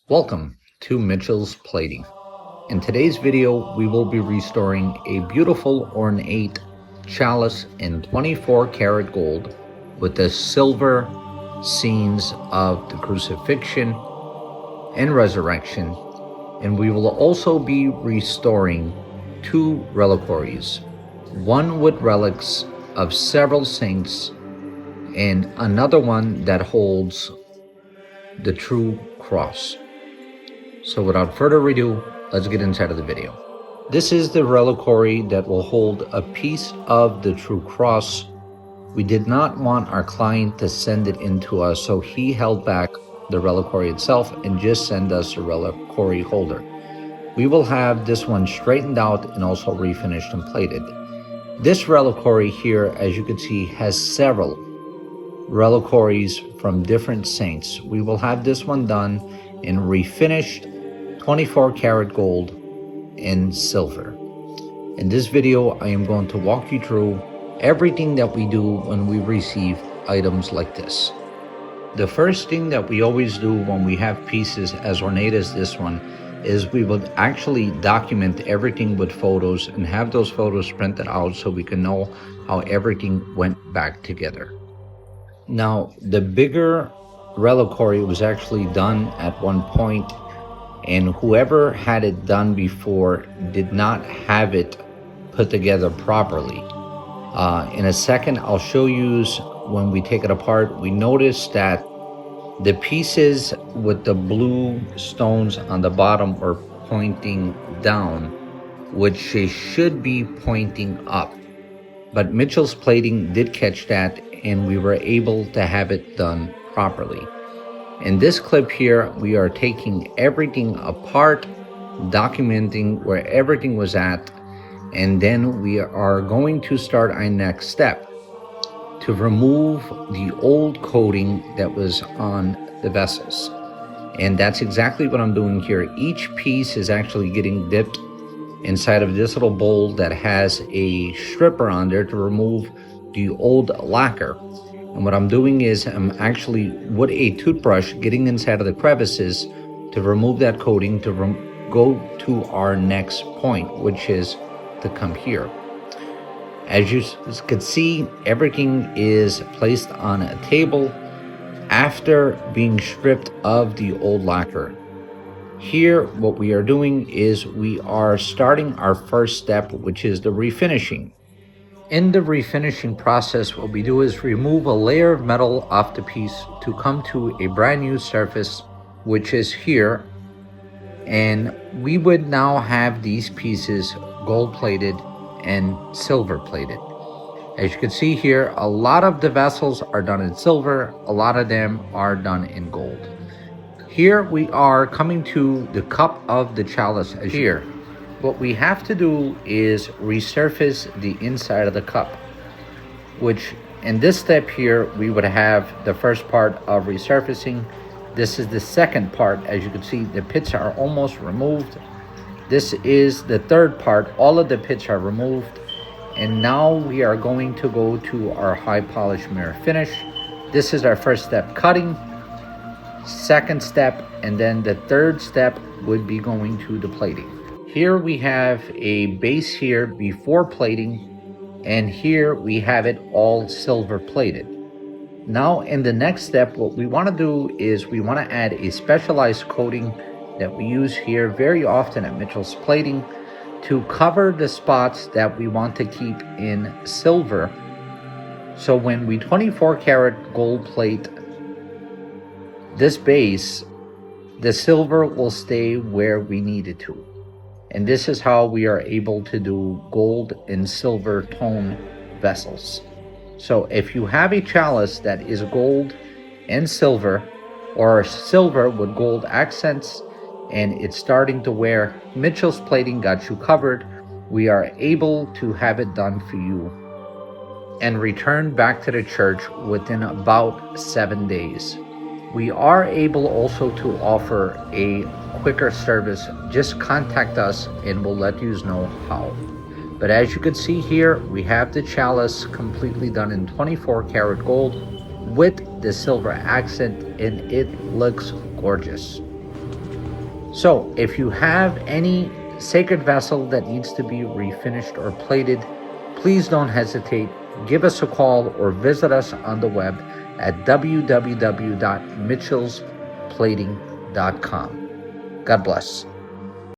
Welcome to Mitchell's Plating. In today's video, we will be restoring a beautiful ornate chalice in 24 karat gold with the silver scenes of the crucifixion and resurrection. And we will also be restoring two reliquaries, one with relics of several saints and another one that holds the true cross. So without further ado, let's get inside of the video. This is the reliquary that will hold a piece of the true cross. We did not want our client to send it in to us, so he held back the reliquary itself and just send us a reliquary holder. We will have this one straightened out and also refinished and plated. This reliquary here, as you can see, has several reliquaries from different saints. We will have this one done in refinished 24 karat gold and silver. In this video, I am going to walk you through everything that we do when we receive items like this. The first thing that we always do when we have pieces as ornate as this one is we would actually document everything with photos and have those photos printed out so we can know how everything went back together. Now, the bigger reliquary was actually done at one point, and whoever had it done before did not have it put together properly. In a second, I'll show you when we take it apart. We noticed that the pieces with the blue stones on the bottom are pointing down, which they should be pointing up. But Mitchell's Plating did catch that, and we were able to have it done properly. In this clip here, we are taking everything apart, documenting where everything was at, and then we are going to start our next step to remove the old coating that was on the vessels. And that's exactly what I'm doing here. Each piece is actually getting dipped inside of this little bowl that has a stripper on there to remove the old lacquer. And what I'm doing is I'm actually with a toothbrush getting inside of the crevices to remove that coating to go to our next point, which is to come here. As you can see, everything is placed on a table after being stripped of the old lacquer. Here, what we are doing is we are starting our first step, which is the refinishing. In the refinishing process, what we do is remove a layer of metal off the piece to come to a brand new surface, which is here. And we would now have these pieces gold plated and silver plated. As you can see here, a lot of the vessels are done in silver, a lot of them are done in gold. Here we are coming to the cup of the chalice. As here, what we have to do is resurface the inside of the cup, which in this step here, we would have the first part of resurfacing. This is the second part. As you can see, the pits are almost removed. This is the third part. All of the pits are removed. And now we are going to go to our high polish mirror finish. This is our first step, cutting. Second step, and then the third step would be going to the plating. Here we have a base here before plating, and here we have it all silver plated. Now in the next step, what we want to do is we want to add a specialized coating that we use here very often at Mitchell's Plating to cover the spots that we want to keep in silver. So when we 24 karat gold plate this base, the silver will stay where we need it to. And this is how we are able to do gold and silver tone vessels. So if you have a chalice that is gold and silver, or silver with gold accents, and it's starting to wear, Mitchell's Plating got you covered. We are able to have it done for you and return back to the church within about 7 days. We are able also to offer a quicker service. Just contact us and we'll let you know how. But as you can see here, we have the chalice completely done in 24 karat gold with the silver accent, and it looks gorgeous. So if you have any sacred vessel that needs to be refinished or plated, please don't hesitate. Give us a call or visit us on the web at www.mitchellsplating.com. God bless.